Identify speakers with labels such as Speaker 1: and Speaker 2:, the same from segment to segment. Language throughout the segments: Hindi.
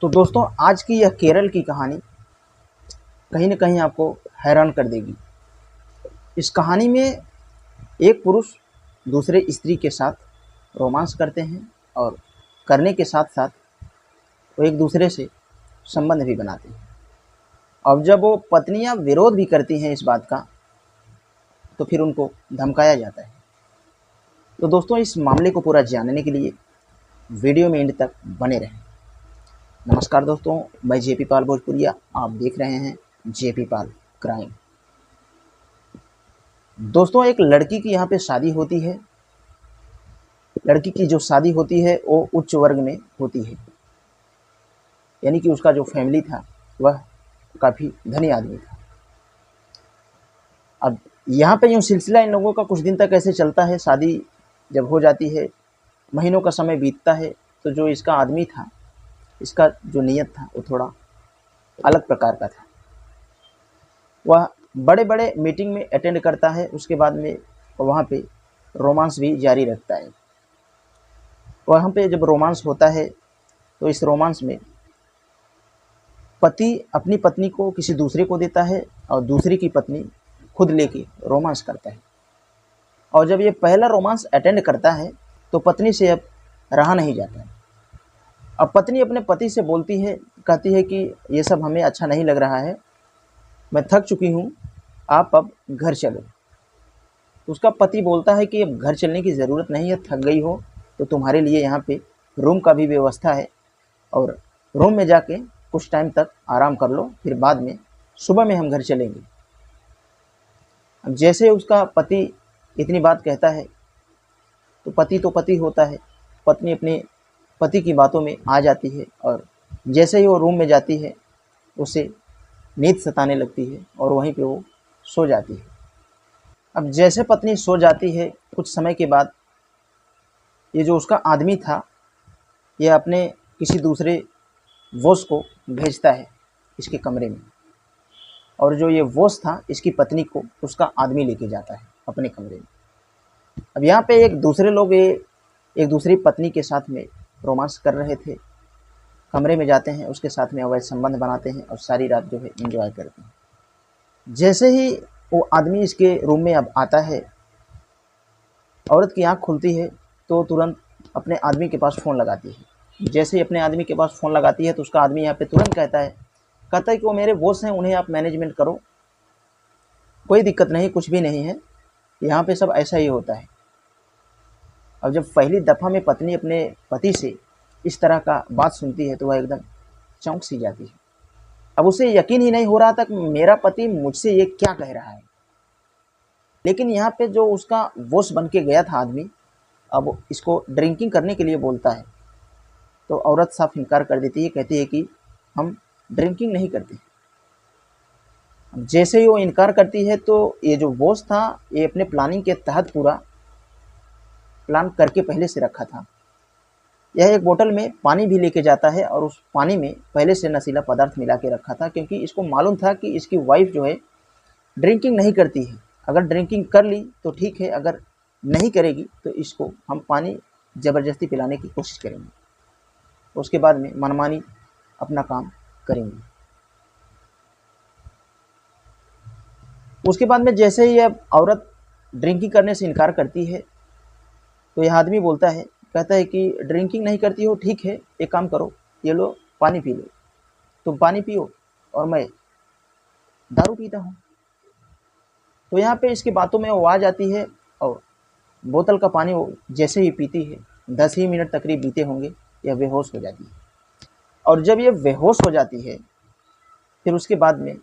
Speaker 1: तो दोस्तों, आज की यह केरल की कहानी कहीं न कहीं आपको हैरान कर देगी। इस कहानी में एक पुरुष दूसरे स्त्री के साथ रोमांस करते हैं और करने के साथ-साथ वो एक दूसरे से संबंध भी बनाते हैं। अब जब वो पत्नियाँ विरोध भी करती हैं इस बात का, तो फिर उनको धमकाया जाता है। तो दोस्तों, इस मामले को पूरा जानने के लिए वीडियो में एंड तक बने रहें। नमस्कार दोस्तों, मैं जेपी पाल भोजपुरिया, आप देख रहे हैं जेपी पाल क्राइम। दोस्तों, एक लड़की की यहाँ पे शादी होती है। लड़की की जो शादी होती है वो उच्च वर्ग में होती है, यानी कि उसका जो फैमिली था वह काफ़ी धनी आदमी था। अब यहाँ पे यूँ सिलसिला इन लोगों का कुछ दिन तक ऐसे चलता है। शादी जब हो जाती है, महीनों का समय बीतता है, तो जो इसका आदमी था, इसका जो नीयत था वो थोड़ा अलग प्रकार का था। वह बड़े बड़े मीटिंग में अटेंड करता है, उसके बाद में वहाँ पे रोमांस भी जारी रखता है। वहाँ पे जब रोमांस होता है तो इस रोमांस में पति अपनी पत्नी को किसी दूसरे को देता है और दूसरी की पत्नी खुद लेके रोमांस करता है। और जब ये पहला रोमांस अटेंड करता है तो पत्नी से अब रहा नहीं जाता है। अब पत्नी अपने पति से बोलती है, कहती है कि ये सब हमें अच्छा नहीं लग रहा है, मैं थक चुकी हूँ, आप अब घर चलो। उसका पति बोलता है कि अब घर चलने की ज़रूरत नहीं है, थक गई हो तो तुम्हारे लिए यहाँ पे रूम का भी व्यवस्था है और रूम में जाके कुछ टाइम तक आराम कर लो, फिर बाद में सुबह में हम घर चलेंगे। अब जैसे उसका पति इतनी बात कहता है तो पति होता है, पत्नी अपने पति की बातों में आ जाती है और जैसे ही वो रूम में जाती है उसे नींद सताने लगती है और वहीं पे वो सो जाती है। अब जैसे पत्नी सो जाती है, कुछ समय के बाद ये जो उसका आदमी था, ये अपने किसी दूसरे वॉच को भेजता है इसके कमरे में, और जो ये वॉच था इसकी पत्नी को उसका आदमी लेके जाता है अपने कमरे में। अब यहाँ पे एक दूसरे लोग एक दूसरी पत्नी के साथ में रोमांस कर रहे थे, कमरे में जाते हैं, उसके साथ में अवैध संबंध बनाते हैं और सारी रात जो है एंजॉय करते हैं। जैसे ही वो आदमी इसके रूम में अब आता है, औरत की आंख खुलती है तो तुरंत अपने आदमी के पास फ़ोन लगाती है। जैसे ही अपने आदमी के पास फ़ोन लगाती है तो उसका आदमी यहाँ पे तुरंत कहता है कि वो मेरे बॉस हैं, उन्हें आप मैनेजमेंट करो, कोई दिक्कत नहीं, कुछ भी नहीं है, यहाँ पे सब ऐसा ही होता है। अब जब पहली दफ़ा में पत्नी अपने पति से इस तरह का बात सुनती है तो वह एकदम चौंक सी जाती है। अब उसे यकीन ही नहीं हो रहा था कि मेरा पति मुझसे ये क्या कह रहा है। लेकिन यहाँ पे जो उसका बॉस बन के गया था आदमी, अब इसको ड्रिंकिंग करने के लिए बोलता है तो औरत साफ इनकार कर देती है, कहती है कि हम ड्रिंकिंग नहीं करते। अब जैसे ही वो इनकार करती है तो ये जो बॉस था, ये अपने प्लानिंग के तहत पूरा प्लान करके पहले से रखा था। यह एक बोतल में पानी भी लेके जाता है और उस पानी में पहले से नशीला पदार्थ मिला के रखा था, क्योंकि इसको मालूम था कि इसकी वाइफ जो है ड्रिंकिंग नहीं करती है। अगर ड्रिंकिंग कर ली तो ठीक है, अगर नहीं करेगी तो इसको हम पानी ज़बरदस्ती पिलाने की कोशिश करेंगे, उसके बाद में मनमानी अपना काम करेंगे। उसके बाद में जैसे ही अब औरत ड्रिंकिंग करने से इनकार करती है तो यह आदमी बोलता है, कहता है कि ड्रिंकिंग नहीं करती हो, ठीक है, एक काम करो, ये लो पानी पी लो, तुम पानी पियो और मैं दारू पीता हूँ। तो यहाँ पे इसकी बातों में वो आ जाती है और बोतल का पानी वो जैसे ही पीती है, 10 ही मिनट तकरीब बीते होंगे, यह बेहोश हो जाती है। और जब ये बेहोश हो जाती है फिर उसके बाद में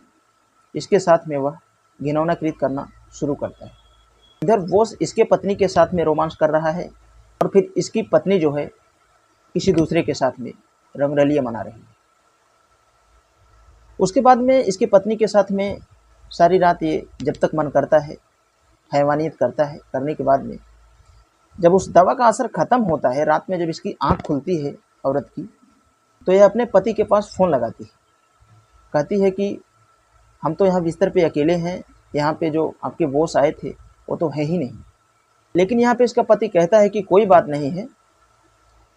Speaker 1: इसके साथ में वह घिनौना कृत्य करना शुरू करता है। इधर बॉस इसके पत्नी के साथ में रोमांस कर रहा है और फिर इसकी पत्नी जो है किसी दूसरे के साथ में रंगरलियां मना रही है। उसके बाद में इसकी पत्नी के साथ में सारी रात ये जब तक मन करता है हैवानियत करता है। करने के बाद में जब उस दवा का असर ख़त्म होता है, रात में जब इसकी आँख खुलती है औरत की, तो यह अपने पति के पास फ़ोन लगाती है, कहती है कि हम तो यहाँ बिस्तर पे अकेले हैं, यहाँ पे जो आपके बॉस आए थे वो तो है ही नहीं। लेकिन यहाँ पे इसका पति कहता है कि कोई बात नहीं है।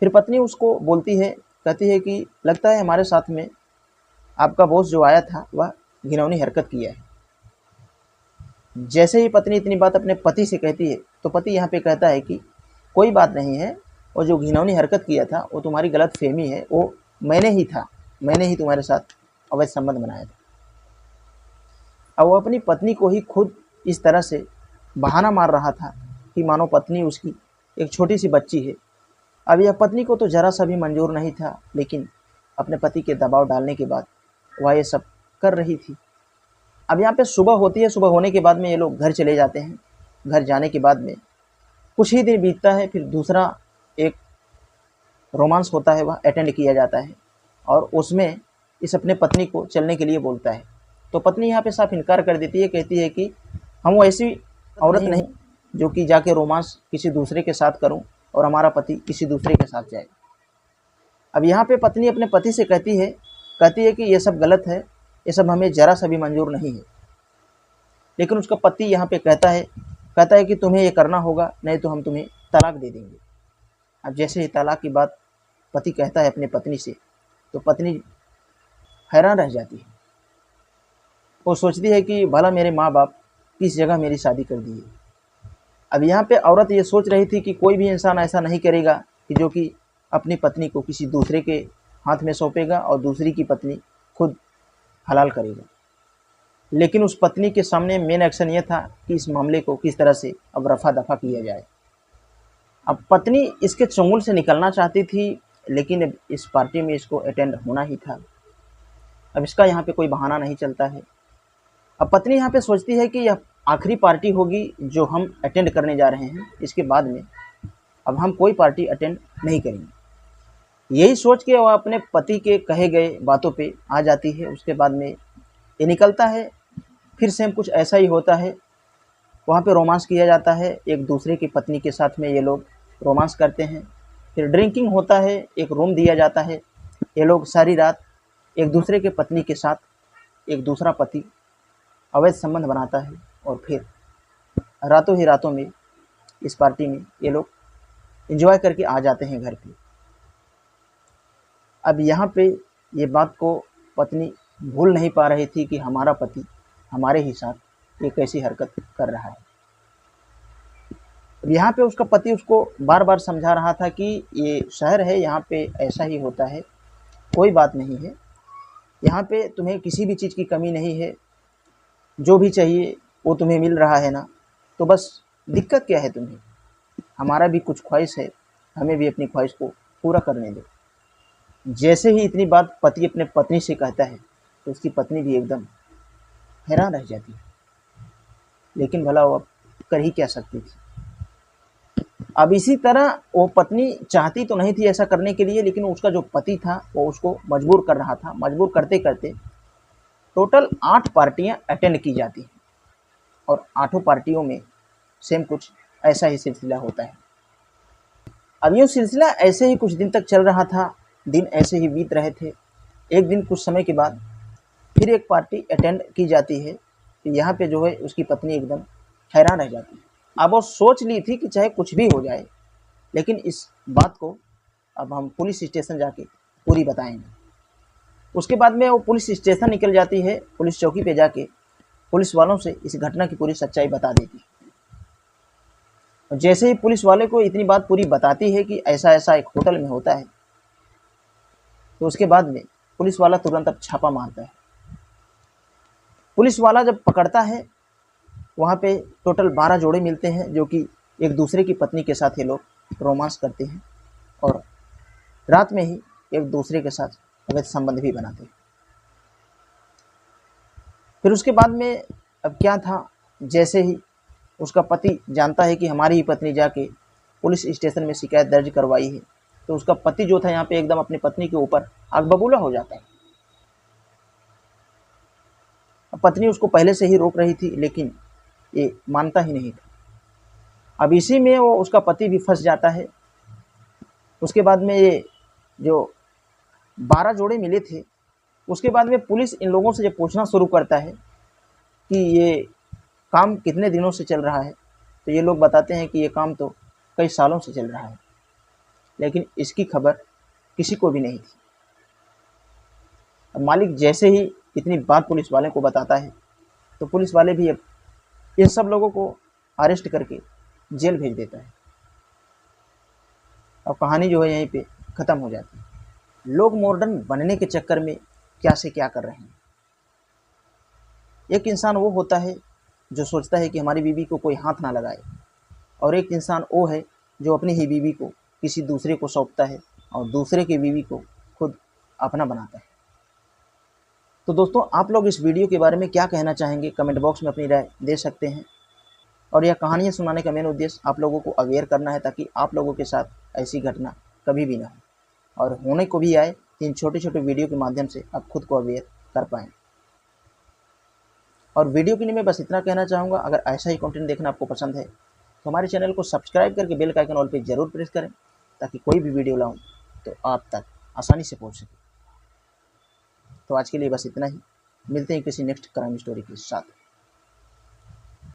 Speaker 1: फिर पत्नी उसको बोलती है कहती है कि लगता है हमारे साथ में आपका बॉस जो आया था वह घिनौनी हरकत किया है। जैसे ही पत्नी इतनी बात अपने पति से कहती है तो पति यहाँ पे कहता है कि कोई बात नहीं है, और जो घिनौनी हरकत किया था वो तुम्हारी गलत फहमी है, वो मैंने ही था, मैंने ही तुम्हारे साथ अवैध संबंध बनाया था। अब वो अपनी पत्नी को ही खुद इस तरह से बहाना मार रहा था कि मानो पत्नी उसकी एक छोटी सी बच्ची है। अब यह पत्नी को तो जरा सा भी मंजूर नहीं था, लेकिन अपने पति के दबाव डालने के बाद वह ये सब कर रही थी। अब यहाँ पे सुबह होती है, सुबह होने के बाद में ये लोग घर चले जाते हैं। घर जाने के बाद में कुछ ही दिन बीतता है, फिर दूसरा एक रोमांस होता है, वह अटेंड किया जाता है और उसमें इस अपने पत्नी को चलने के लिए बोलता है। तो पत्नी यहाँ पे साफ इनकार कर देती है, कहती है कि हम वो ऐसी औरत नहीं जो कि जाके रोमांस किसी दूसरे के साथ करूं और हमारा पति किसी दूसरे के साथ जाए। अब यहाँ पे पत्नी अपने पति से कहती है कि ये सब गलत है, ये सब हमें ज़रा सा भी मंजूर नहीं है। लेकिन उसका पति यहाँ पे कहता है कि तुम्हें ये करना होगा, नहीं तो हम तुम्हें तलाक दे देंगे। अब जैसे ही तलाक की बात पति कहता है अपने पत्नी से, तो पत्नी हैरान रह जाती है। वो सोचती है कि भला मेरे माँ बाप किस जगह मेरी शादी कर दी है। अब यहाँ पे औरत ये सोच रही थी कि कोई भी इंसान ऐसा नहीं करेगा कि जो कि अपनी पत्नी को किसी दूसरे के हाथ में सौंपेगा और दूसरी की पत्नी खुद हलाल करेगा। लेकिन उस पत्नी के सामने मेन एक्शन ये था कि इस मामले को किस तरह से अब रफा दफा किया जाए। अब पत्नी इसके चंगुल से निकलना चाहती थी, लेकिन इस पार्टी में इसको अटेंड होना ही था। अब इसका यहाँ पे कोई बहाना नहीं चलता है। अब पत्नी यहाँ पे सोचती है कि यह आखिरी पार्टी होगी जो हम अटेंड करने जा रहे हैं, इसके बाद में अब हम कोई पार्टी अटेंड नहीं करेंगे। यही सोच के वह अपने पति के कहे गए बातों पे आ जाती है। उसके बाद में ये निकलता है, फिर सेम कुछ ऐसा ही होता है। वहाँ पे रोमांस किया जाता है, एक दूसरे की पत्नी के साथ में ये लोग रोमांस करते हैं। फिर ड्रिंकिंग होता है, एक रूम दिया जाता है, ये लोग सारी रात एक दूसरे के पत्नी के साथ एक दूसरा पति अवैध संबंध बनाता है और फिर रातों ही रातों में इस पार्टी में ये लोग एंजॉय करके आ जाते हैं घर पे। अब यहाँ पे ये बात को पत्नी भूल नहीं पा रही थी कि हमारा पति हमारे ही साथ एक ऐसी हरकत कर रहा है। अब यहाँ पे उसका पति उसको बार बार समझा रहा था कि ये शहर है, यहाँ पे ऐसा ही होता है, कोई बात नहीं है, यहाँ पे तुम्हें किसी भी चीज़ की कमी नहीं है, जो भी चाहिए वो तुम्हें मिल रहा है ना, तो बस दिक्कत क्या है तुम्हें, हमारा भी कुछ ख्वाहिश है, हमें भी अपनी ख्वाहिश को पूरा करने दो। जैसे ही इतनी बात पति अपने पत्नी से कहता है तो उसकी पत्नी भी एकदम हैरान रह जाती है। लेकिन भला वो अब कर ही क्या सकती थी। अब इसी तरह वो पत्नी चाहती तो नहीं थी ऐसा करने के लिए, लेकिन उसका जो पति था वो उसको मजबूर कर रहा था। मजबूर करते करते टोटल 8 पार्टियां अटेंड की जाती हैं और 8 पार्टियों में सेम कुछ ऐसा ही सिलसिला होता है। अब ये सिलसिला ऐसे ही कुछ दिन तक चल रहा था, दिन ऐसे ही बीत रहे थे। एक दिन कुछ समय के बाद फिर एक पार्टी अटेंड की जाती है। यहाँ पे जो है उसकी पत्नी एकदम हैरान रह जाती है। अब वो सोच ली थी कि चाहे कुछ भी हो जाए, लेकिन इस बात को अब हम पुलिस स्टेशन जाके पूरी बताएंगे। उसके बाद में वो पुलिस स्टेशन निकल जाती है, पुलिस चौकी पे जाके पुलिस वालों से इस घटना की पूरी सच्चाई बता देती है। और जैसे ही पुलिस वाले को इतनी बात पूरी बताती है कि ऐसा ऐसा एक होटल में होता है, तो उसके बाद में पुलिस वाला तुरंत अब छापा मारता है। पुलिस वाला जब पकड़ता है, वहाँ पे टोटल 12 जोड़े मिलते हैं जो कि एक दूसरे की पत्नी के साथ ये लोग रोमांस करते हैं और रात में ही एक दूसरे के साथ अवैध संबंध भी बनाते हैं। फिर उसके बाद में अब क्या था, जैसे ही उसका पति जानता है कि हमारी ही पत्नी जाके पुलिस स्टेशन में शिकायत दर्ज करवाई है, तो उसका पति जो था यहाँ पे एकदम अपनी पत्नी के ऊपर आग बबूला हो जाता है। पत्नी उसको पहले से ही रोक रही थी, लेकिन ये मानता ही नहीं था। अब इसी में वो उसका पति भी फंस जाता है। उसके बाद में ये जो 12 जोड़े मिले थे, उसके बाद में पुलिस इन लोगों से जब पूछना शुरू करता है कि ये काम कितने दिनों से चल रहा है, तो ये लोग बताते हैं कि ये काम तो कई सालों से चल रहा है। लेकिन इसकी खबर किसी को भी नहीं थी। अब मालिक जैसे ही इतनी बात पुलिस वाले को बताता है तो पुलिस वाले भी अब इन सब लोगों को अरेस्ट करके जेल भेज देता है और कहानी जो है यहीं पे ख़त्म हो जाती है। लोग मॉडर्न बनने के चक्कर में क्या से क्या कर रहे हैं। एक इंसान वो होता है जो सोचता है कि हमारी बीवी को कोई हाथ ना लगाए, और एक इंसान वो है जो अपनी ही बीवी को किसी दूसरे को सौंपता है और दूसरे की बीवी को खुद अपना बनाता है। तो दोस्तों, आप लोग इस वीडियो के बारे में क्या कहना चाहेंगे, कमेंट बॉक्स में अपनी राय दे सकते हैं। और यह कहानियाँ सुनाने का मेन उद्देश्य आप लोगों को अवेयर करना है, ताकि आप लोगों के साथ ऐसी घटना कभी भी ना हो, और होने को भी आए तो इन छोटे छोटे वीडियो के माध्यम से आप खुद को अवेयर कर पाएँ। और वीडियो के लिए मैं बस इतना कहना चाहूँगा, अगर ऐसा ही कंटेंट देखना आपको पसंद है तो हमारे चैनल को सब्सक्राइब करके बेल का आइकन ऑल पे ज़रूर प्रेस करें, ताकि कोई भी वीडियो लाऊं तो आप तक आसानी से पहुंच सके। तो आज के लिए बस इतना ही, मिलते हैं किसी नेक्स्ट क्राइम स्टोरी के साथ।